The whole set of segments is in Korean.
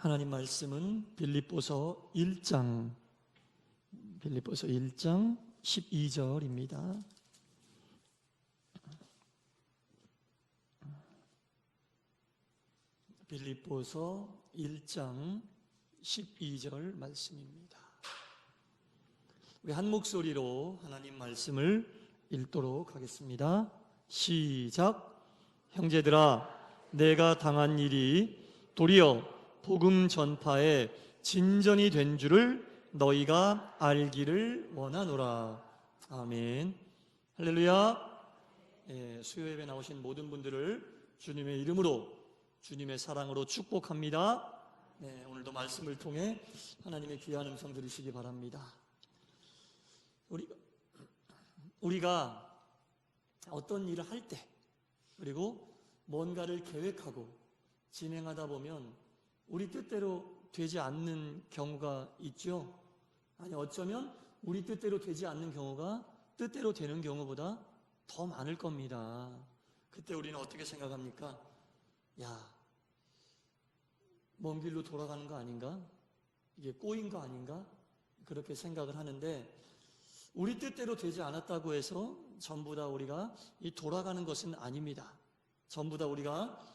하나님 말씀은 빌립보서 1장 12절입니다. 빌립보서 1장 12절 말씀입니다. 우리 한 목소리로 하나님 말씀을 읽도록 하겠습니다. 시작. 형제들아, 내가 당한 일이 도리어 복음 전파에 진전이 된 줄을 너희가 알기를 원하노라. 아멘. 할렐루야. 수요 예배 나오신 모든 분들을 주님의 이름으로, 주님의 사랑으로 축복합니다. 오늘도 말씀을 통해 하나님의 귀한 음성 들으시기 바랍니다. 우리가 어떤 일을 할 때, 그리고 뭔가를 계획하고 진행하다 보면 우리 뜻대로 되지 않는 경우가 있죠. 아니, 어쩌면 우리 뜻대로 되지 않는 경우가 뜻대로 되는 경우보다 더 많을 겁니다. 그때 우리는 어떻게 생각합니까? 먼 길로 돌아가는 거 아닌가? 이게 꼬인 거 아닌가? 그렇게 생각을 하는데, 우리 뜻대로 되지 않았다고 해서 전부 다 우리가 돌아가는 것은 아닙니다. 전부 다 우리가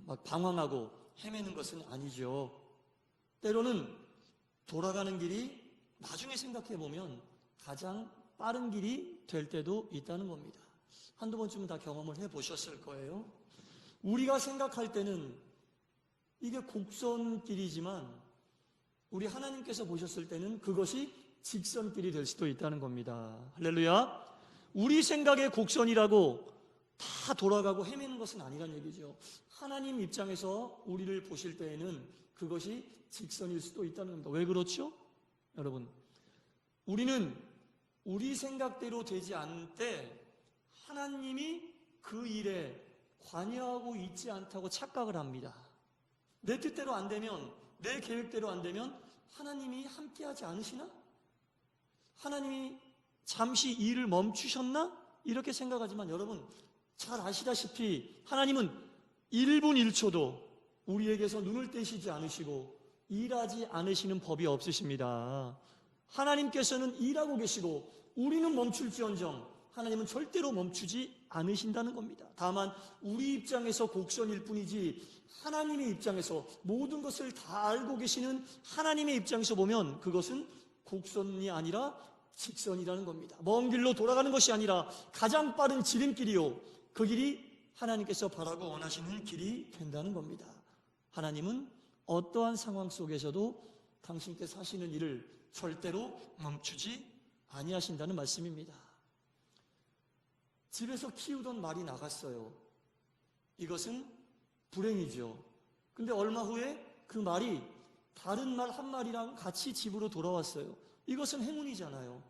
막 방황하고 헤매는 것은 아니죠. 때로는 돌아가는 길이 나중에 생각해 보면 가장 빠른 길이 될 때도 있다는 겁니다. 한두 번쯤은 다 경험을 해보셨을 거예요. 우리가 생각할 때는 이게 곡선길이지만 우리 하나님께서 보셨을 때는 그것이 직선길이 될 수도 있다는 겁니다. 할렐루야. 우리 생각의 곡선이라고 다 돌아가고 헤매는 것은 아니란 얘기죠. 하나님 입장에서 우리를 보실 때에는 그것이 직선일 수도 있다는 겁니다. 왜 그렇죠? 여러분, 우리는 우리 생각대로 되지 않을 때 하나님이 그 일에 관여하고 있지 않다고 착각을 합니다. 내 뜻대로 안 되면, 내 계획대로 안 되면 하나님이 함께하지 않으시나? 하나님이 잠시 일을 멈추셨나? 이렇게 생각하지만 여러분 잘 아시다시피 하나님은 1분 1초도 우리에게서 눈을 떼시지 않으시고 일하지 않으시는 법이 없으십니다. 하나님께서는 일하고 계시고 우리는 멈출지언정 하나님은 절대로 멈추지 않으신다는 겁니다. 다만 우리 입장에서 곡선일 뿐이지 하나님의 입장에서 모든 것을 다 알고 계시는 하나님의 입장에서 보면 그것은 곡선이 아니라 직선이라는 겁니다. 먼 길로 돌아가는 것이 아니라 가장 빠른 지름길이요, 그 길이 하나님께서 바라고 원하시는 길이 된다는 겁니다. 하나님은 어떠한 상황 속에서도 당신께서 하시는 일을 절대로 멈추지 아니하신다는 말씀입니다. 집에서 키우던 말이 나갔어요. 이것은 불행이죠. 근데 얼마 후에 그 말이 다른 말 한 마리랑 같이 집으로 돌아왔어요. 이것은 행운이잖아요.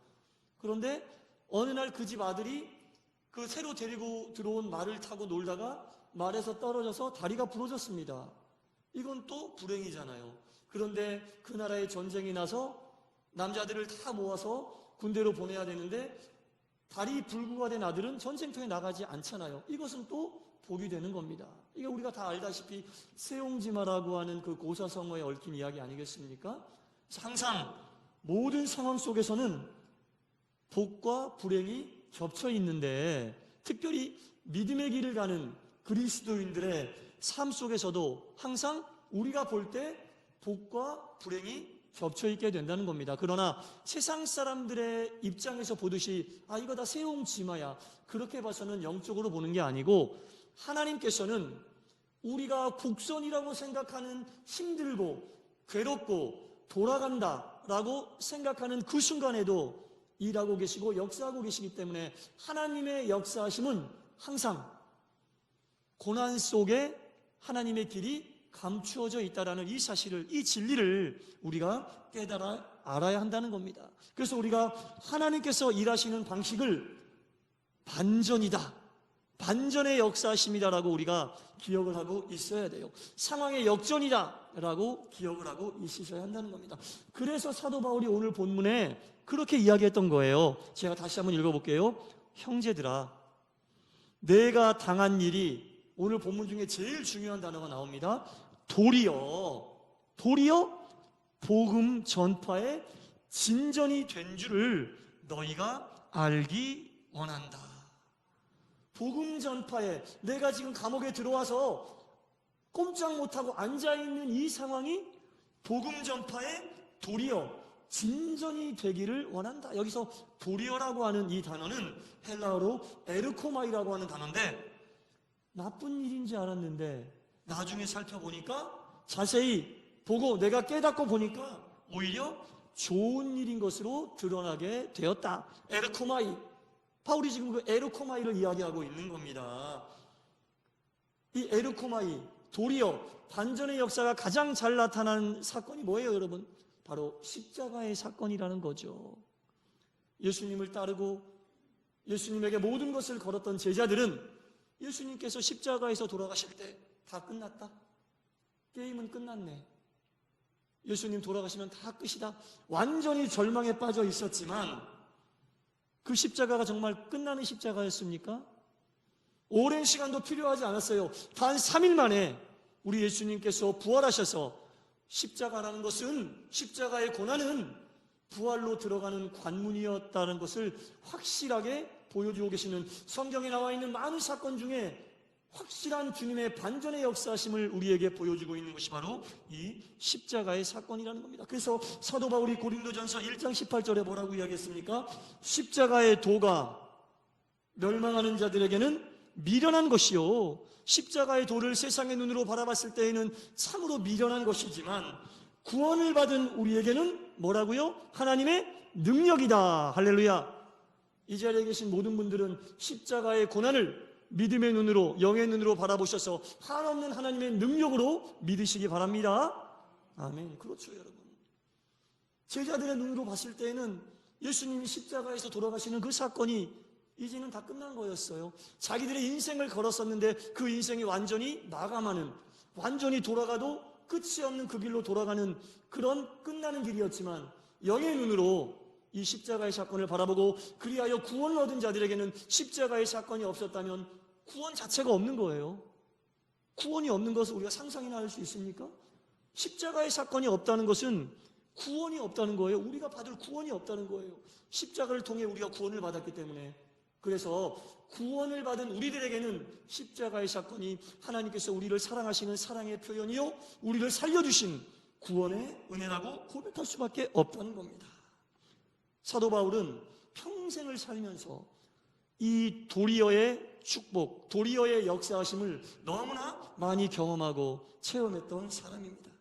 그런데 어느 날 그 집 아들이 그 새로 데리고 들어온 말을 타고 놀다가 말에서 떨어져서 다리가 부러졌습니다. 이건 또 불행이잖아요. 그런데 그 나라에 전쟁이 나서 남자들을 다 모아서 군대로 보내야 되는데 다리 불구가 된 아들은 전쟁터에 나가지 않잖아요. 이것은 또 복이 되는 겁니다. 이게 우리가 다 알다시피 세옹지마라고 하는 그 고사성어에 얽힌 이야기 아니겠습니까? 항상 모든 상황 속에서는 복과 불행이 겹쳐 있는데, 특별히 믿음의 길을 가는 그리스도인들의 삶 속에서도 항상 우리가 볼 때 복과 불행이 겹쳐 있게 된다는 겁니다. 그러나 세상 사람들의 입장에서 보듯이 이거 다 세옹지마야, 그렇게 봐서는 영적으로 보는 게 아니고, 하나님께서는 우리가 곡선이라고 생각하는 힘들고 괴롭고 돌아간다라고 생각하는 그 순간에도 일하고 계시고 역사하고 계시기 때문에 하나님의 역사하심은 항상 고난 속에 하나님의 길이 감추어져 있다라는 이 사실을, 이 진리를 우리가 깨달아 알아야 한다는 겁니다. 그래서 우리가 하나님께서 일하시는 방식을 반전이다, 반전의 역사하심이다라고 우리가 기억을 하고 있어야 돼요. 상황의 역전이다라고 기억을 하고 있으셔야 한다는 겁니다. 그래서 사도 바울이 오늘 본문에 그렇게 이야기했던 거예요. 제가 다시 한번 읽어볼게요. 형제들아, 내가 당한 일이, 오늘 본문 중에 제일 중요한 단어가 나옵니다. 도리어 도리어 복음 전파의 진전이 된 줄을 너희가 알기 원한다. 복음 전파에, 내가 지금 감옥에 들어와서 꼼짝 못하고 앉아있는 이 상황이 복음 전파에 도리어 진전이 되기를 원한다. 여기서 도리어라고 하는 이 단어는 헬라어로 에르코마이라고 하는 단어인데, 나쁜 일인지 알았는데 나중에 살펴보니까, 자세히 보고 내가 깨닫고 보니까 오히려 좋은 일인 것으로 드러나게 되었다. 에르코마이. 바울이 지금 그 에르코마이를 이야기하고 있는 겁니다. 이 에르코마이, 도리어, 반전의 역사가 가장 잘 나타난 사건이 뭐예요, 여러분? 바로 십자가의 사건이라는 거죠. 예수님을 따르고 예수님에게 모든 것을 걸었던 제자들은 예수님께서 십자가에서 돌아가실 때 다 끝났다. 게임은 끝났네. 예수님 돌아가시면 다 끝이다. 완전히 절망에 빠져 있었지만 그 십자가가 정말 끝나는 십자가였습니까? 오랜 시간도 필요하지 않았어요. 단 3일 만에 우리 예수님께서 부활하셔서, 십자가라는 것은, 십자가의 고난은 부활로 들어가는 관문이었다는 것을 확실하게 보여주고 계시는, 성경에 나와 있는 많은 사건 중에 확실한 주님의 반전의 역사심을 우리에게 보여주고 있는 것이 바로 이 십자가의 사건이라는 겁니다. 그래서 사도 바울이 고린도전서 1장 18절에 뭐라고 이야기했습니까? 십자가의 도가 멸망하는 자들에게는 미련한 것이요, 십자가의 도를 세상의 눈으로 바라봤을 때에는 참으로 미련한 것이지만 구원을 받은 우리에게는 뭐라고요? 하나님의 능력이다. 할렐루야. 이 자리에 계신 모든 분들은 십자가의 고난을 믿음의 눈으로, 영의 눈으로 바라보셔서 한없는 하나님의 능력으로 믿으시기 바랍니다. 아멘. 그렇죠, 여러분. 제자들의 눈으로 봤을 때에는 예수님이 십자가에서 돌아가시는 그 사건이 이제는 다 끝난 거였어요. 자기들의 인생을 걸었었는데 그 인생이 완전히 마감하는, 완전히 돌아가도 끝이 없는 그 길로 돌아가는 그런 끝나는 길이었지만, 영의 눈으로 이 십자가의 사건을 바라보고 그리하여 구원을 얻은 자들에게는 십자가의 사건이 없었다면 구원 자체가 없는 거예요. 구원이 없는 것을 우리가 상상이나 할 수 있습니까? 십자가의 사건이 없다는 것은 구원이 없다는 거예요. 우리가 받을 구원이 없다는 거예요. 십자가를 통해 우리가 구원을 받았기 때문에. 그래서 구원을 받은 우리들에게는 십자가의 사건이 하나님께서 우리를 사랑하시는 사랑의 표현이요, 우리를 살려주신 구원의 은혜라고 고백할 수밖에 없다는 겁니다. 사도 바울은 평생을 살면서 이 도리어의 축복, 도리어의 역사하심을 너무나 많이 경험하고 체험했던 사람입니다.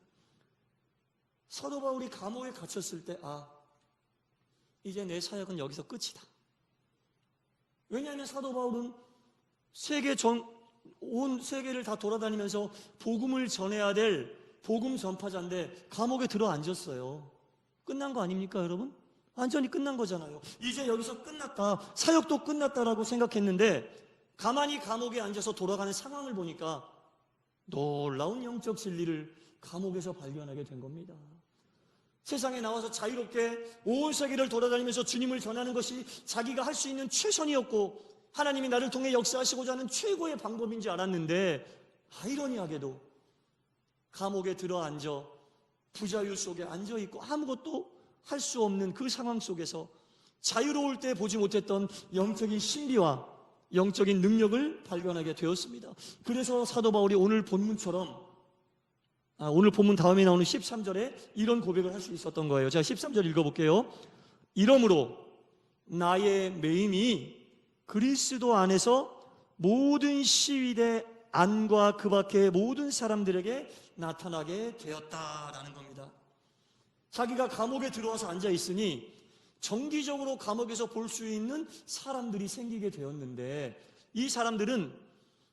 사도 바울이 감옥에 갇혔을 때, 이제 내 사역은 여기서 끝이다. 왜냐하면 사도 바울은 온 세계를 다 돌아다니면서 복음을 전해야 될 복음 전파자인데 감옥에 들어 앉았어요. 끝난 거 아닙니까, 여러분? 완전히 끝난 거잖아요. 이제 여기서 끝났다, 사역도 끝났다라고 생각했는데 가만히 감옥에 앉아서 돌아가는 상황을 보니까 놀라운 영적 진리를 감옥에서 발견하게 된 겁니다. 세상에 나와서 자유롭게 온 세계를 돌아다니면서 주님을 전하는 것이 자기가 할 수 있는 최선이었고 하나님이 나를 통해 역사하시고자 하는 최고의 방법인지 알았는데, 아이러니하게도 감옥에 들어앉아 부자유 속에 앉아있고 아무것도 할 수 없는 그 상황 속에서 자유로울 때 보지 못했던 영적인 신비와 영적인 능력을 발견하게 되었습니다. 그래서 사도 바울이 오늘 본문처럼, 오늘 본문 다음에 나오는 13절에 이런 고백을 할 수 있었던 거예요. 제가 13절 읽어볼게요. 이러므로 나의 매임이 그리스도 안에서 모든 시위대 안과 그 밖의 모든 사람들에게 나타나게 되었다라는 겁니다. 자기가 감옥에 들어와서 앉아있으니 정기적으로 감옥에서 볼 수 있는 사람들이 생기게 되었는데, 이 사람들은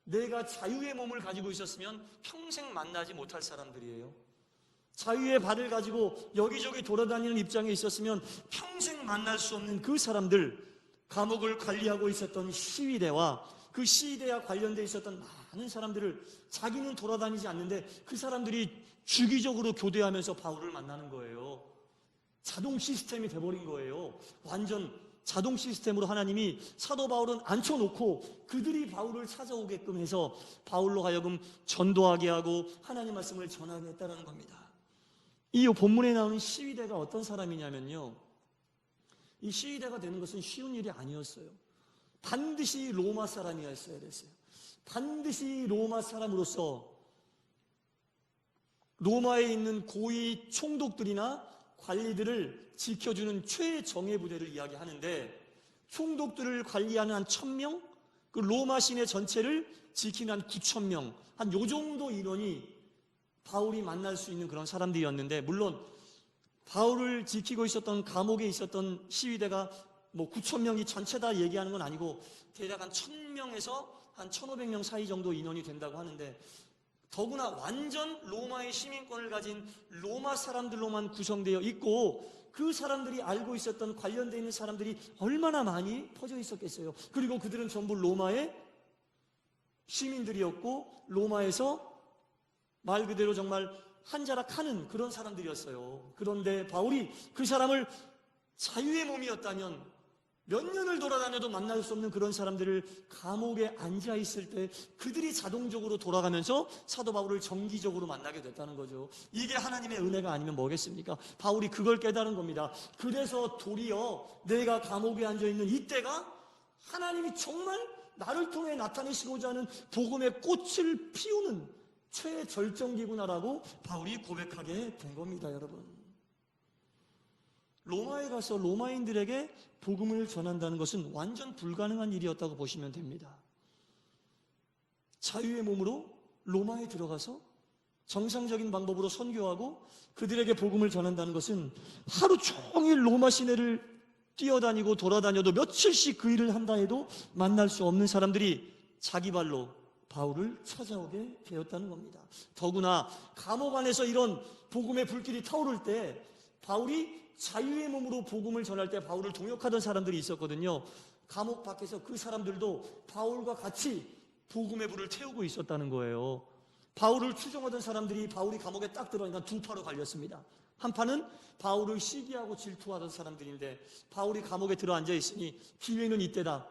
내가 자유의 몸을 가지고 있었으면 평생 만나지 못할 사람들이에요. 자유의 발을 가지고 여기저기 돌아다니는 입장에 있었으면 평생 만날 수 없는 그 사람들, 감옥을 관리하고 있었던 시위대와 그 시위대와 관련되어 있었던 많은 사람들을 자기는 돌아다니지 않는데 그 사람들이 주기적으로 교대하면서 바울을 만나는 거예요. 자동 시스템이 돼버린 거예요. 완전 자동 시스템으로 하나님이 사도 바울은 앉혀놓고 그들이 바울을 찾아오게끔 해서 바울로 하여금 전도하게 하고 하나님 말씀을 전하게 했다는 겁니다. 이 본문에 나오는 시위대가 어떤 사람이냐면요, 이 시위대가 되는 것은 쉬운 일이 아니었어요. 반드시 로마 사람이었어야 됐어요. 반드시 로마 사람으로서 로마에 있는 고위 총독들이나 관리들을 지켜주는 최정예 부대를 이야기하는데, 총독들을 관리하는 한 1000명, 그 로마 시내 전체를 지키는 한 9000명, 한 요 정도 인원이 바울이 만날 수 있는 그런 사람들이었는데, 물론 바울을 지키고 있었던 감옥에 있었던 시위대가 뭐 9000명이 전체다 얘기하는 건 아니고 대략 한 1000명에서 한 1500명 사이 정도 인원이 된다고 하는데, 더구나 완전 로마의 시민권을 가진 로마 사람들로만 구성되어 있고, 그 사람들이 알고 있었던 관련되어 있는 사람들이 얼마나 많이 퍼져 있었겠어요. 그리고 그들은 전부 로마의 시민들이었고, 로마에서 말 그대로 정말 한자락 하는 그런 사람들이었어요. 그런데 바울이 그 사람을 자유의 몸이었다면 몇 년을 돌아다녀도 만날 수 없는 그런 사람들을 감옥에 앉아 있을 때 그들이 자동적으로 돌아가면서 사도 바울을 정기적으로 만나게 됐다는 거죠. 이게 하나님의 은혜가 아니면 뭐겠습니까? 바울이 그걸 깨달은 겁니다. 그래서 도리어 내가 감옥에 앉아 있는 이때가 하나님이 정말 나를 통해 나타내시고자 하는 복음의 꽃을 피우는 최절정기구나라고 바울이 고백하게 된 겁니다, 여러분. 로마에 가서 로마인들에게 복음을 전한다는 것은 완전 불가능한 일이었다고 보시면 됩니다. 자유의 몸으로 로마에 들어가서 정상적인 방법으로 선교하고 그들에게 복음을 전한다는 것은 하루 종일 로마 시내를 뛰어다니고 돌아다녀도 며칠씩 그 일을 한다 해도 만날 수 없는 사람들이 자기 발로 바울을 찾아오게 되었다는 겁니다. 더구나 감옥 안에서 이런 복음의 불길이 타오를 때 바울이 자유의 몸으로 복음을 전할 때 바울을 동역하던 사람들이 있었거든요. 감옥 밖에서 그 사람들도 바울과 같이 복음의 불을 태우고 있었다는 거예요. 바울을 추종하던 사람들이 바울이 감옥에 딱 들어가니까 두 파로 갈렸습니다. 한 파는 바울을 시기하고 질투하던 사람들인데, 바울이 감옥에 들어앉아 있으니 기회는 이때다.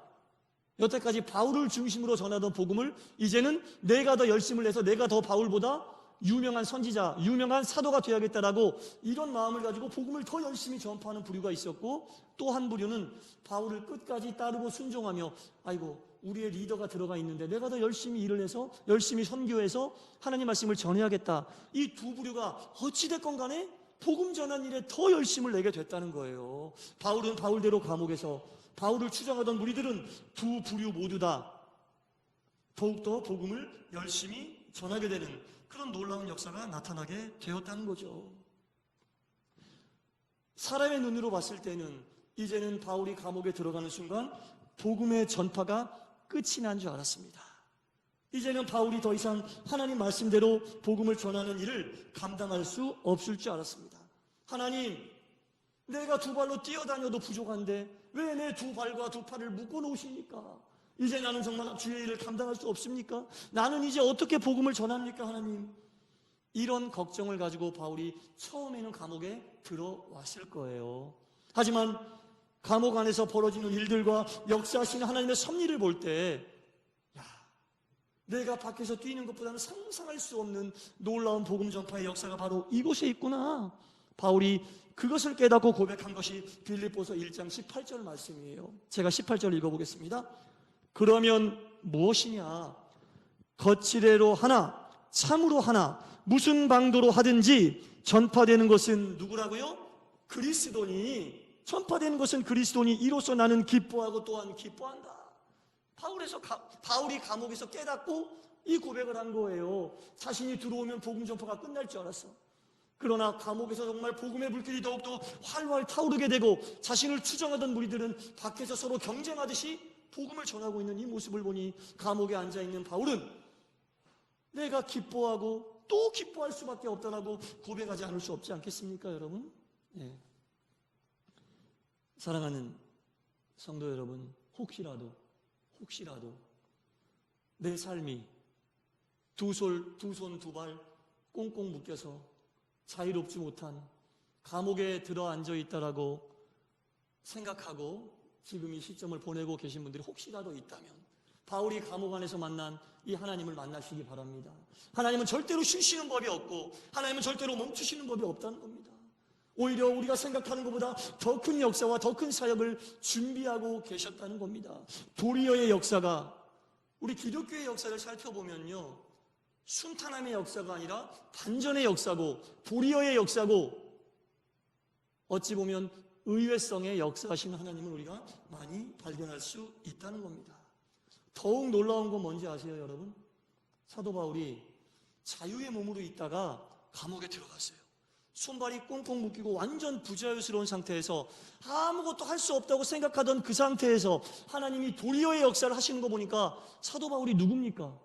여태까지 바울을 중심으로 전하던 복음을 이제는 내가 더 열심을 내서 내가 더 바울보다 유명한 선지자, 유명한 사도가 되어야겠다라고 이런 마음을 가지고 복음을 더 열심히 전파하는 부류가 있었고, 또 한 부류는 바울을 끝까지 따르고 순종하며 아이고 우리의 리더가 들어가 있는데 내가 더 열심히 일을 해서 열심히 선교해서 하나님 말씀을 전해야겠다. 이 두 부류가 어찌됐건 간에 복음 전한 일에 더 열심을 내게 됐다는 거예요. 바울은 바울대로 감옥에서, 바울을 추종하던 무리들은 두 부류 모두 다 더욱더 복음을 열심히 전하게 되는 그런 놀라운 역사가 나타나게 되었다는 거죠. 사람의 눈으로 봤을 때는 이제는 바울이 감옥에 들어가는 순간 복음의 전파가 끝이 난 줄 알았습니다. 이제는 바울이 더 이상 하나님 말씀대로 복음을 전하는 일을 감당할 수 없을 줄 알았습니다. 하나님, 내가 두 발로 뛰어다녀도 부족한데 왜 내 두 발과 두 팔을 묶어 놓으십니까? 이제 나는 정말 주의 일을 감당할 수 없습니까? 나는 이제 어떻게 복음을 전합니까, 하나님? 이런 걱정을 가지고 바울이 처음에는 감옥에 들어왔을 거예요. 하지만 감옥 안에서 벌어지는 일들과 역사하시는 하나님의 섭리를 볼 때, 내가 밖에서 뛰는 것보다는 상상할 수 없는 놀라운 복음 전파의 역사가 바로 이곳에 있구나. 바울이 그것을 깨닫고 고백한 것이 빌립보서 1장 18절 말씀이에요. 제가 18절 읽어보겠습니다. 그러면 무엇이냐? 거칠애로 하나 참으로 하나 무슨 방도로 하든지 전파되는 것은 누구라고요? 그리스도니. 전파되는 것은 그리스도니 이로써 나는 기뻐하고 또한 기뻐한다. 바울이 감옥에서 깨닫고 이 고백을 한 거예요. 자신이 들어오면 복음 전파가 끝날 줄 알았어. 그러나 감옥에서 정말 복음의 불길이 더욱더 활활 타오르게 되고 자신을 추종하던 무리들은 밖에서 서로 경쟁하듯이 복음을 전하고 있는 이 모습을 보니 감옥에 앉아있는 바울은 내가 기뻐하고 또 기뻐할 수밖에 없다라고 고백하지 않을 수 없지 않겠습니까, 여러분? 네. 사랑하는 성도 여러분, 혹시라도 내 삶이 두 손 두 발 꽁꽁 묶여서 자유롭지 못한 감옥에 들어 앉아 있다라고 생각하고 지금 이 시점을 보내고 계신 분들이 혹시라도 있다면 바울이 감옥 안에서 만난 이 하나님을 만나시기 바랍니다. 하나님은 절대로 쉬시는 법이 없고 하나님은 절대로 멈추시는 법이 없다는 겁니다. 오히려 우리가 생각하는 것보다 더 큰 역사와 더 큰 사역을 준비하고 계셨다는 겁니다. 도리어의 역사가, 우리 기독교의 역사를 살펴보면요, 순탄함의 역사가 아니라 반전의 역사고 도리어의 역사고 어찌 보면 의외성의 역사하시는 하나님을 우리가 많이 발견할 수 있다는 겁니다. 더욱 놀라운 건 뭔지 아세요, 여러분? 사도 바울이 자유의 몸으로 있다가 감옥에 들어갔어요. 손발이 꽁꽁 묶이고 완전 부자유스러운 상태에서 아무것도 할 수 없다고 생각하던 그 상태에서 하나님이 도리어의 역사를 하시는 거 보니까 사도 바울이 누굽니까?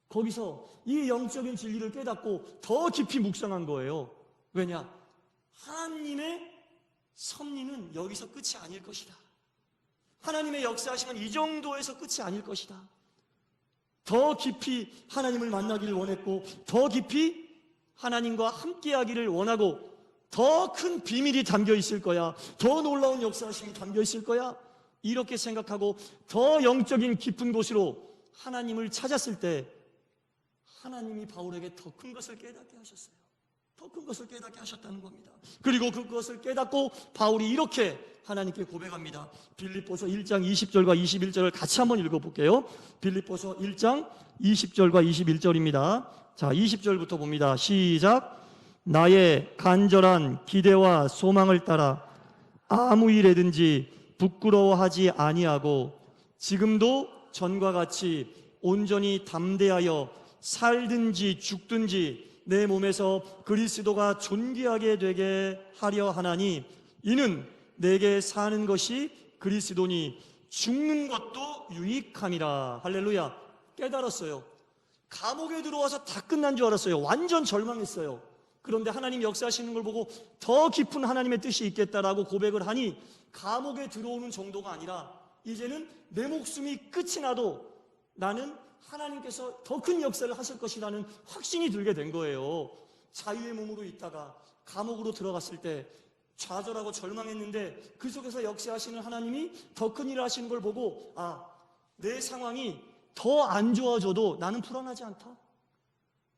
거기서 이 영적인 진리를 깨닫고 더 깊이 묵상한 거예요. 왜냐? 하나님의 섭리는 여기서 끝이 아닐 것이다. 하나님의 역사하심은 이 정도에서 끝이 아닐 것이다. 더 깊이 하나님을 만나기를 원했고 더 깊이 하나님과 함께하기를 원하고 더 큰 비밀이 담겨 있을 거야. 더 놀라운 역사하심이 담겨 있을 거야. 이렇게 생각하고 더 영적인 깊은 곳으로 하나님을 찾았을 때 하나님이 바울에게 더 큰 것을 깨닫게 하셨어요. 더 큰 것을 깨닫게 하셨다는 겁니다. 그리고 그것을 깨닫고 바울이 이렇게 하나님께 고백합니다. 빌립보서 1장 20절과 21절을 같이 한번 읽어볼게요. 빌립보서 1장 20절과 21절입니다. 자, 20절부터 봅니다. 시작. 나의 간절한 기대와 소망을 따라 아무 일에든지 부끄러워하지 아니하고 지금도 전과 같이 온전히 담대하여 살든지 죽든지 내 몸에서 그리스도가 존귀하게 되게 하려 하나니 이는 내게 사는 것이 그리스도니 죽는 것도 유익함이라. 할렐루야. 깨달았어요. 감옥에 들어와서 다 끝난 줄 알았어요. 완전 절망했어요. 그런데 하나님 역사하시는 걸 보고 더 깊은 하나님의 뜻이 있겠다라고 고백을 하니 감옥에 들어오는 정도가 아니라 이제는 내 목숨이 끝이 나도 나는 하나님께서 더 큰 역사를 하실 것이라는 확신이 들게 된 거예요. 자유의 몸으로 있다가 감옥으로 들어갔을 때 좌절하고 절망했는데 그 속에서 역사하시는 하나님이 더 큰 일을 하시는 걸 보고 내 상황이 더 안 좋아져도 나는 불안하지 않다.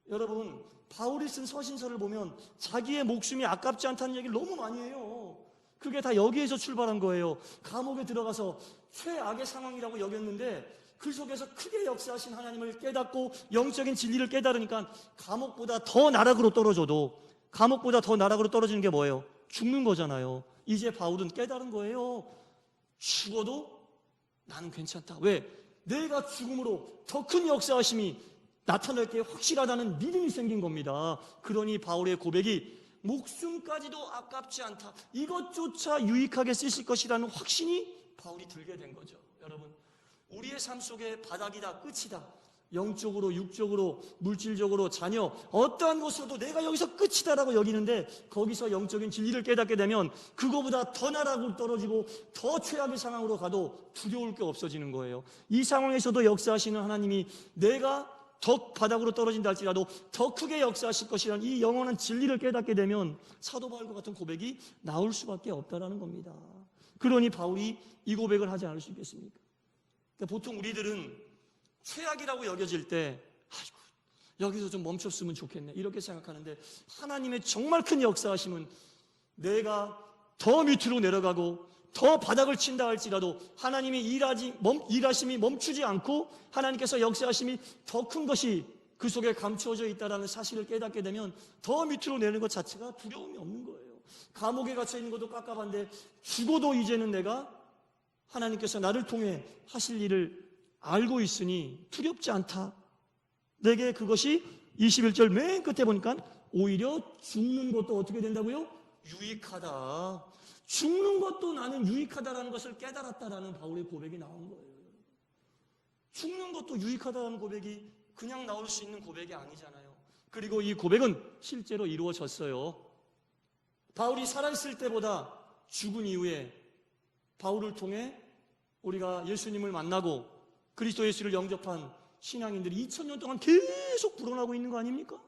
여러분, 바울이 쓴 서신서를 보면 자기의 목숨이 아깝지 않다는 얘기를 너무 많이 해요. 그게 다 여기에서 출발한 거예요. 감옥에 들어가서 최악의 상황이라고 여겼는데 그 속에서 크게 역사하신 하나님을 깨닫고 영적인 진리를 깨달으니까 감옥보다 더 나락으로 떨어져도, 감옥보다 더 나락으로 떨어지는 게 뭐예요? 죽는 거잖아요. 이제 바울은 깨달은 거예요. 죽어도 나는 괜찮다. 왜? 내가 죽음으로 더 큰 역사하심이 나타날 게 확실하다는 믿음이 생긴 겁니다. 그러니 바울의 고백이 목숨까지도 아깝지 않다. 이것조차 유익하게 쓰실 것이라는 확신이 바울이 들게 된 거죠. 여러분, 우리의 삶 속에 바닥이다, 끝이다. 영적으로, 육적으로, 물질적으로, 자녀, 어떠한 것으로도 내가 여기서 끝이다라고 여기는데 거기서 영적인 진리를 깨닫게 되면 그거보다 더 나락으로 떨어지고 더 최악의 상황으로 가도 두려울 게 없어지는 거예요. 이 상황에서도 역사하시는 하나님이 내가 더 바닥으로 떨어진다 할지라도 더 크게 역사하실 것이라는 이 영원한 진리를 깨닫게 되면 사도 바울과 같은 고백이 나올 수밖에 없다라는 겁니다. 그러니 바울이 이 고백을 하지 않을 수 있겠습니까? 보통 우리들은 최악이라고 여겨질 때 아이고 여기서 좀 멈췄으면 좋겠네 이렇게 생각하는데 하나님의 정말 큰 역사하심은 내가 더 밑으로 내려가고 더 바닥을 친다 할지라도 하나님의 일하심이 멈추지 않고 하나님께서 역사하심이 더 큰 것이 그 속에 감추어져 있다는 사실을 깨닫게 되면 더 밑으로 내는 것 자체가 두려움이 없는 거예요. 감옥에 갇혀 있는 것도 깝깝한데 죽어도 이제는 내가 하나님께서 나를 통해 하실 일을 알고 있으니 두렵지 않다. 내게 그것이 21절 맨 끝에 보니까 오히려 죽는 것도 어떻게 된다고요? 유익하다. 죽는 것도 나는 유익하다라는 것을 깨달았다라는 바울의 고백이 나온 거예요. 죽는 것도 유익하다라는 고백이 그냥 나올 수 있는 고백이 아니잖아요. 그리고 이 고백은 실제로 이루어졌어요. 바울이 살아있을 때보다 죽은 이후에 바울을 통해 우리가 예수님을 만나고 그리스도 예수를 영접한 신앙인들이 2000년 동안 계속 불어나고 있는 거 아닙니까?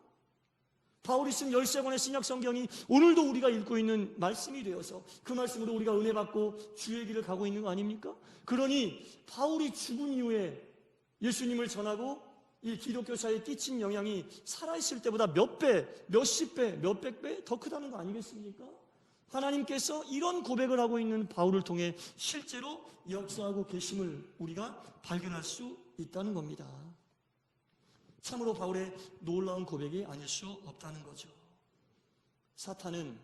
바울이 쓴 13권의 신약 성경이 오늘도 우리가 읽고 있는 말씀이 되어서 그 말씀으로 우리가 은혜 받고 주의 길을 가고 있는 거 아닙니까? 그러니 바울이 죽은 이후에 예수님을 전하고 이 기독교사에 끼친 영향이 살아있을 때보다 몇 배, 몇십 배, 몇백 배 더 크다는 거 아니겠습니까? 하나님께서 이런 고백을 하고 있는 바울을 통해 실제로 역사하고 계심을 우리가 발견할 수 있다는 겁니다. 참으로 바울의 놀라운 고백이 아닐 수 없다는 거죠. 사탄은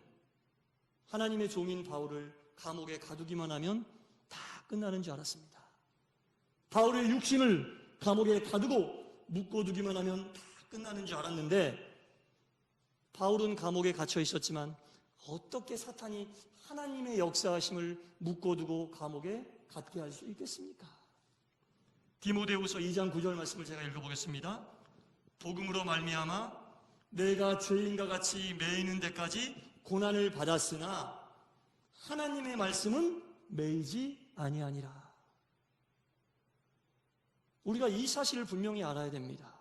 하나님의 종인 바울을 감옥에 가두기만 하면 다 끝나는 줄 알았습니다. 바울의 육신을 감옥에 가두고 묶어두기만 하면 다 끝나는 줄 알았는데, 바울은 감옥에 갇혀 있었지만 어떻게 사탄이 하나님의 역사하심을 묶어두고 감옥에 갇게 할 수 있겠습니까? 디모데후서 2장 9절 말씀을 제가 읽어보겠습니다. 복음으로 말미암아 내가 죄인과 같이 매이는 데까지 고난을 받았으나 하나님의 말씀은 매이지 아니하니라. 우리가 이 사실을 분명히 알아야 됩니다.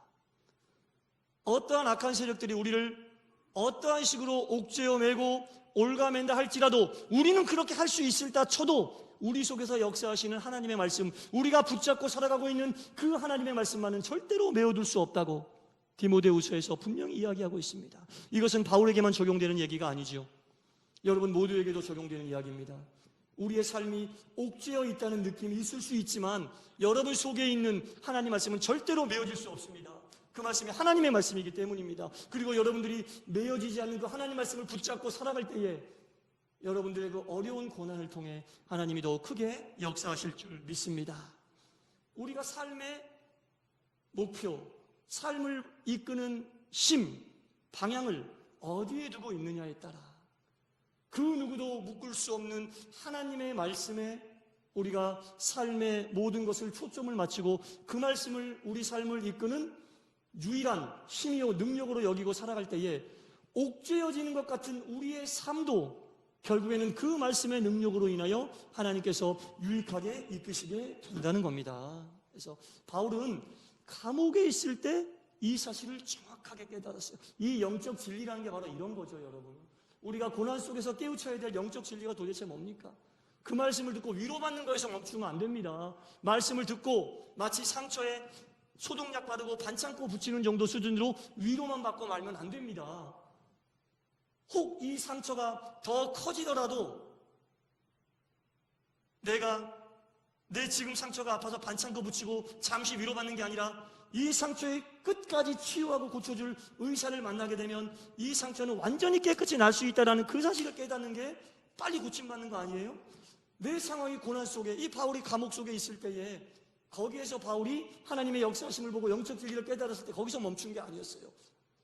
어떠한 악한 세력들이 우리를 어떠한 식으로 옥죄어 매고 올가맨다 할지라도, 우리는 그렇게 할 수 있을다 쳐도 우리 속에서 역사하시는 하나님의 말씀, 우리가 붙잡고 살아가고 있는 그 하나님의 말씀만은 절대로 메어둘 수 없다고 디모데후서에서 분명히 이야기하고 있습니다. 이것은 바울에게만 적용되는 얘기가 아니죠. 여러분 모두에게도 적용되는 이야기입니다. 우리의 삶이 옥죄어 있다는 느낌이 있을 수 있지만 여러분 속에 있는 하나님 말씀은 절대로 메어질 수 없습니다. 그 말씀이 하나님의 말씀이기 때문입니다. 그리고 여러분들이 메어지지 않는 그 하나님 말씀을 붙잡고 살아갈 때에 여러분들의 그 어려운 고난을 통해 하나님이 더 크게 역사하실 줄 믿습니다. 우리가 삶의 목표, 삶을 이끄는 심, 방향을 어디에 두고 있느냐에 따라 그 누구도 묶을 수 없는 하나님의 말씀에 우리가 삶의 모든 것을 초점을 맞추고 그 말씀을 우리 삶을 이끄는 유일한 힘이요 능력으로 여기고 살아갈 때에 옥죄어지는 것 같은 우리의 삶도 결국에는 그 말씀의 능력으로 인하여 하나님께서 유익하게 이끄시게 된다는 겁니다. 그래서 바울은 감옥에 있을 때 이 사실을 정확하게 깨달았어요. 이 영적 진리라는 게 바로 이런 거죠, 여러분. 우리가 고난 속에서 깨우쳐야 될 영적 진리가 도대체 뭡니까? 그 말씀을 듣고 위로받는 거에서 멈추면 안 됩니다. 말씀을 듣고 마치 상처에 소독약 바르고 반창고 붙이는 정도 수준으로 위로만 받고 말면 안 됩니다. 혹 이 상처가 더 커지더라도 내 지금 상처가 아파서 반창고 붙이고 잠시 위로받는 게 아니라 이 상처의 끝까지 치유하고 고쳐줄 의사를 만나게 되면 이 상처는 완전히 깨끗이 날 수 있다는 그 사실을 깨닫는 게 빨리 고침받는 거 아니에요? 내 상황이 고난 속에, 이 바울이 감옥 속에 있을 때에 거기에서 바울이 하나님의 역사하심을 보고 영적 진리를 깨달았을 때 거기서 멈춘 게 아니었어요.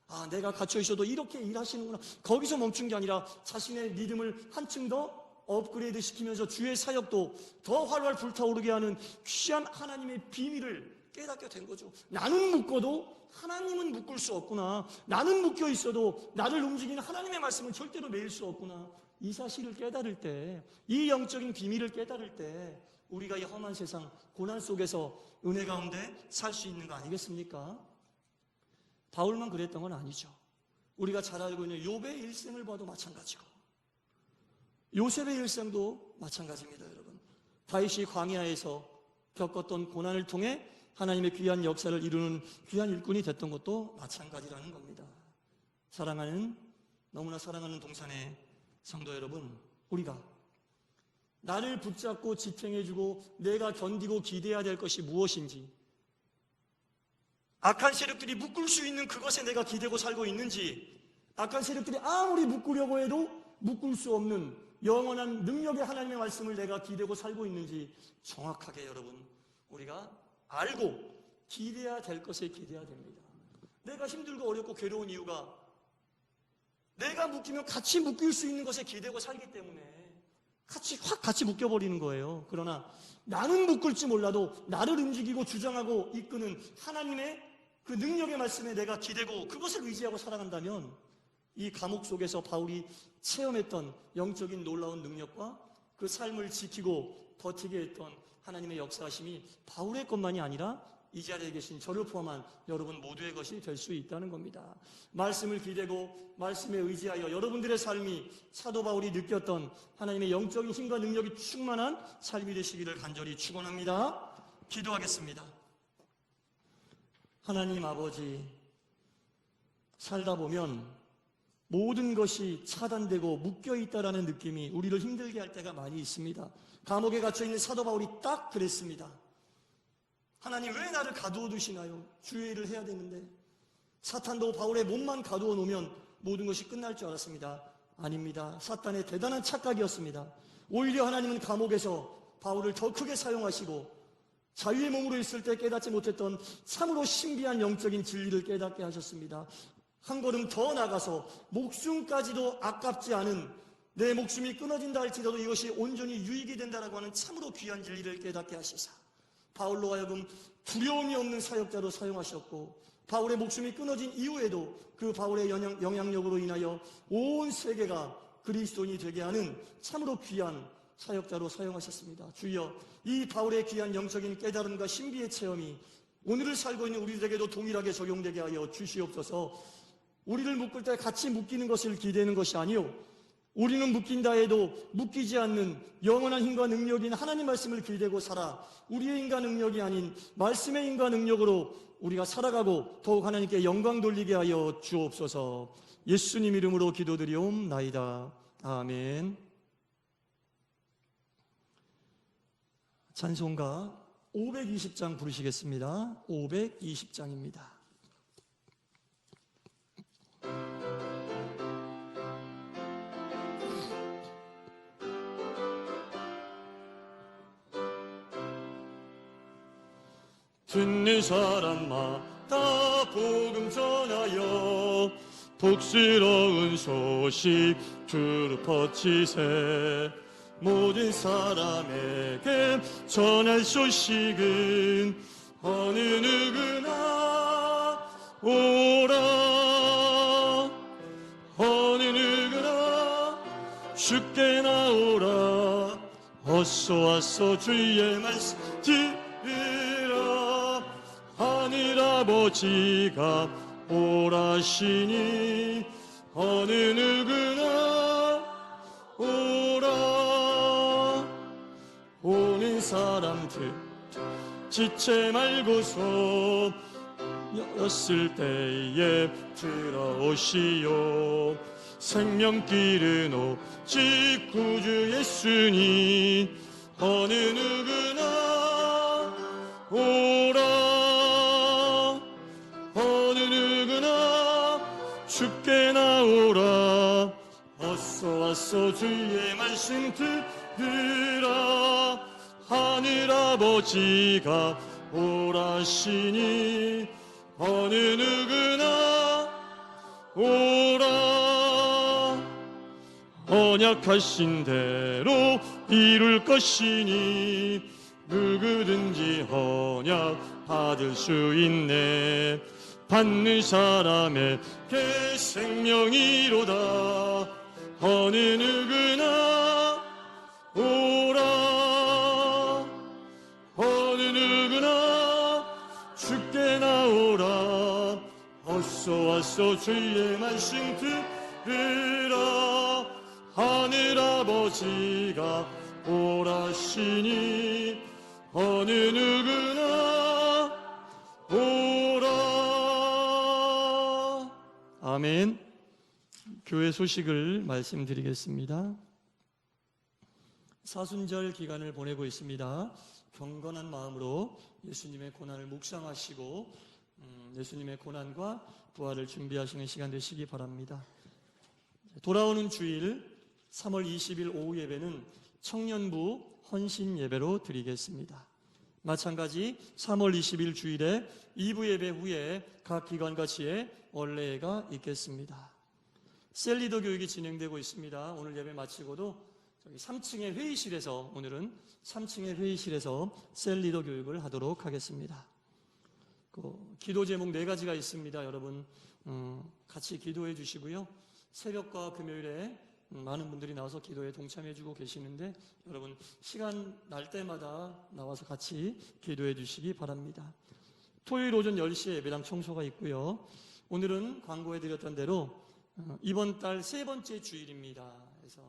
아, 내가 갇혀 있어도 이렇게 일하시는구나. 거기서 멈춘 게 아니라 자신의 믿음을 한층 더 업그레이드 시키면서 주의 사역도 더 활활 불타오르게 하는 귀한 하나님의 비밀을 깨닫게 된 거죠. 나는 묶어도 하나님은 묶을 수 없구나. 나는 묶여 있어도 나를 움직이는 하나님의 말씀은 절대로 매일 수 없구나. 이 사실을 깨달을 때, 이 영적인 비밀을 깨달을 때 우리가 이 험한 세상 고난 속에서 은혜 가운데 살 수 있는 거 아니겠습니까? 바울만 그랬던 건 아니죠. 우리가 잘 알고 있는 욥의 일생을 봐도 마찬가지고 요셉의 일생도 마찬가지입니다. 여러분, 다윗이 광야에서 겪었던 고난을 통해 하나님의 귀한 역사를 이루는 귀한 일꾼이 됐던 것도 마찬가지라는 겁니다. 너무나 사랑하는 동산의 성도 여러분, 우리가 나를 붙잡고 지탱해주고 내가 견디고 기대해야 될 것이 무엇인지, 악한 세력들이 묶을 수 있는 그것에 내가 기대고 살고 있는지, 악한 세력들이 아무리 묶으려고 해도 묶을 수 없는 영원한 능력의 하나님의 말씀을 내가 기대고 살고 있는지 정확하게 여러분 우리가 알고 기대해야 될 것에 기대해야 됩니다. 내가 힘들고 어렵고 괴로운 이유가 내가 묶이면 같이 묶일 수 있는 것에 기대고 살기 때문에 같이 묶여버리는 거예요. 그러나 나는 묶을지 몰라도 나를 움직이고 주장하고 이끄는 하나님의 그 능력의 말씀에 내가 기대고 그것을 의지하고 살아간다면 이 감옥 속에서 바울이 체험했던 영적인 놀라운 능력과 그 삶을 지키고 버티게 했던 하나님의 역사하심이 바울의 것만이 아니라 이 자리에 계신 저를 포함한 여러분 모두의 것이 될 수 있다는 겁니다. 말씀을 기대고 말씀에 의지하여 여러분들의 삶이 사도 바울이 느꼈던 하나님의 영적인 힘과 능력이 충만한 삶이 되시기를 간절히 축원합니다. 기도하겠습니다. 하나님 아버지, 살다 보면 모든 것이 차단되고 묶여있다라는 느낌이 우리를 힘들게 할 때가 많이 있습니다. 감옥에 갇혀있는 사도 바울이 딱 그랬습니다. 하나님 왜 나를 가두어 두시나요? 주의 일을 해야 되는데. 사탄도 바울의 몸만 가두어 놓으면 모든 것이 끝날 줄 알았습니다. 아닙니다. 사탄의 대단한 착각이었습니다. 오히려 하나님은 감옥에서 바울을 더 크게 사용하시고 자유의 몸으로 있을 때 깨닫지 못했던 참으로 신비한 영적인 진리를 깨닫게 하셨습니다. 한 걸음 더 나가서 목숨까지도 아깝지 않은, 내 목숨이 끊어진다 할지라도 이것이 온전히 유익이 된다라고 하는 참으로 귀한 진리를 깨닫게 하시사 바울로 하여금 두려움이 없는 사역자로 사용하셨고, 바울의 목숨이 끊어진 이후에도 그 바울의 영향력으로 인하여 온 세계가 그리스도인이 되게 하는 참으로 귀한 사역자로 사용하셨습니다. 주여, 이 바울의 귀한 영적인 깨달음과 신비의 체험이 오늘을 살고 있는 우리들에게도 동일하게 적용되게 하여 주시옵소서. 우리를 묶을 때 같이 묶이는 것을 기대는 것이 아니요, 우리는 묶인다 해도 묶이지 않는 영원한 힘과 능력인 하나님 말씀을 기대고 살아 우리의 인간 능력이 아닌 말씀의 인간 능력으로 우리가 살아가고 더욱 하나님께 영광 돌리게 하여 주옵소서. 예수님 이름으로 기도드리옵나이다. 아멘. 찬송가 520장 부르시겠습니다. 520장입니다. 듣는 사람마다 복음 전하여 복스러운 소식 두루 퍼치세. 모든 사람에게 전할 소식은 어느 누구나 오라. 어느 누구나 주께 나오라. 어서 와서 주의 말씀 들으라. 하늘아버지가 오라시니 어느 누구나 오라. 오는 사람들 지체 말고서 였을 때에 들어오시오. 생명길은 오직 구주 예수니 어느 누구나 오라. 어느 누구나 주께 나오라. 어서 와서 주의 말씀 들으라. 하늘아버지가 오라시니 어느 누구나 오라. 언약하신 대로 이룰 것이니 누구든지 언약 받을 수 있네. 받는 사람에게 생명이로다. 어느 누구나 오라. 어느 누구나 주께 나오라. 어서 와서 주의 말씀 들으라. 하늘아버지가 오라시니 어느 누구나 오라. 아멘. 교회 소식을 말씀드리겠습니다. 사순절 기간을 보내고 있습니다. 경건한 마음으로 예수님의 고난을 묵상하시고 예수님의 고난과 부활을 준비하시는 시간 되시기 바랍니다. 돌아오는 주일 3월 20일 오후 예배는 청년부 헌신 예배로 드리겠습니다. 마찬가지 3월 20일 주일에 2부 예배 후에 각 기관가치에 원례회가 있겠습니다. 셀리더 교육이 진행되고 있습니다. 오늘 예배 마치고도 3층의 회의실에서, 오늘은 3층의 회의실에서 셀리더 교육을 하도록 하겠습니다. 기도 제목 4가지가 있습니다. 여러분 같이 기도해 주시고요. 새벽과 금요일에 많은 분들이 나와서 기도에 동참해 주고 계시는데 여러분 시간 날 때마다 나와서 같이 기도해 주시기 바랍니다. 토요일 오전 10시에 예배당 청소가 있고요. 오늘은 광고해 드렸던 대로 이번 달 3번째 주일입니다. 그래서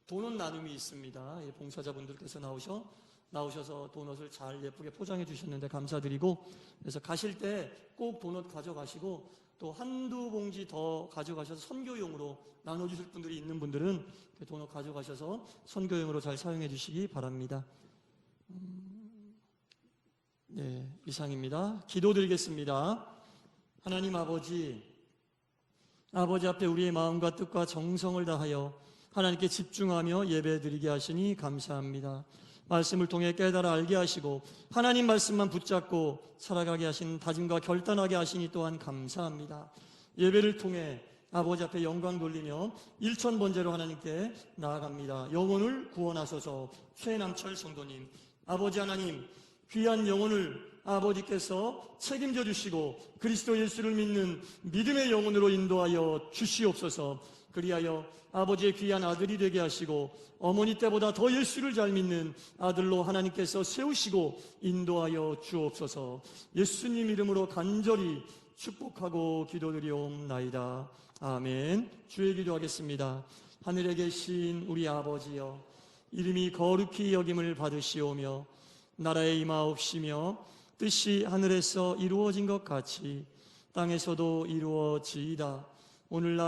도넛 나눔이 있습니다. 봉사자분들께서 나오셔 나오셔서 도넛을 잘 예쁘게 포장해 주셨는데 감사드리고, 그래서 가실 때 꼭 도넛 가져가시고 또 한두 봉지 더 가져가셔서 선교용으로 나눠주실 분들이 있는 분들은 도넛 가져가셔서 선교용으로 잘 사용해 주시기 바랍니다. 네, 이상입니다. 기도드리겠습니다. 하나님 아버지 앞에 우리의 마음과 뜻과 정성을 다하여 하나님께 집중하며 예배드리게 하시니 감사합니다. 말씀을 통해 깨달아 알게 하시고 하나님 말씀만 붙잡고 살아가게 하신 다짐과 결단하게 하시니 또한 감사합니다. 예배를 통해 아버지 앞에 영광 돌리며 일천번제로 하나님께 나아갑니다. 영혼을 구원하소서. 최남철 성도님, 아버지 하나님, 귀한 영혼을 아버지께서 책임져 주시고 그리스도 예수를 믿는 믿음의 영혼으로 인도하여 주시옵소서. 그리하여 아버지의 귀한 아들이 되게 하시고 어머니 때보다 더 예수를 잘 믿는 아들로 하나님께서 세우시고 인도하여 주옵소서. 예수님 이름으로 간절히 축복하고 기도드리옵나이다. 아멘. 주의 기도하겠습니다. 하늘에 계신 우리 아버지여, 이름이 거룩히 여김을 받으시오며 나라에 임하옵시며 뜻이 하늘에서 이루어진 것 같이 땅에서도 이루어지이다. 오늘날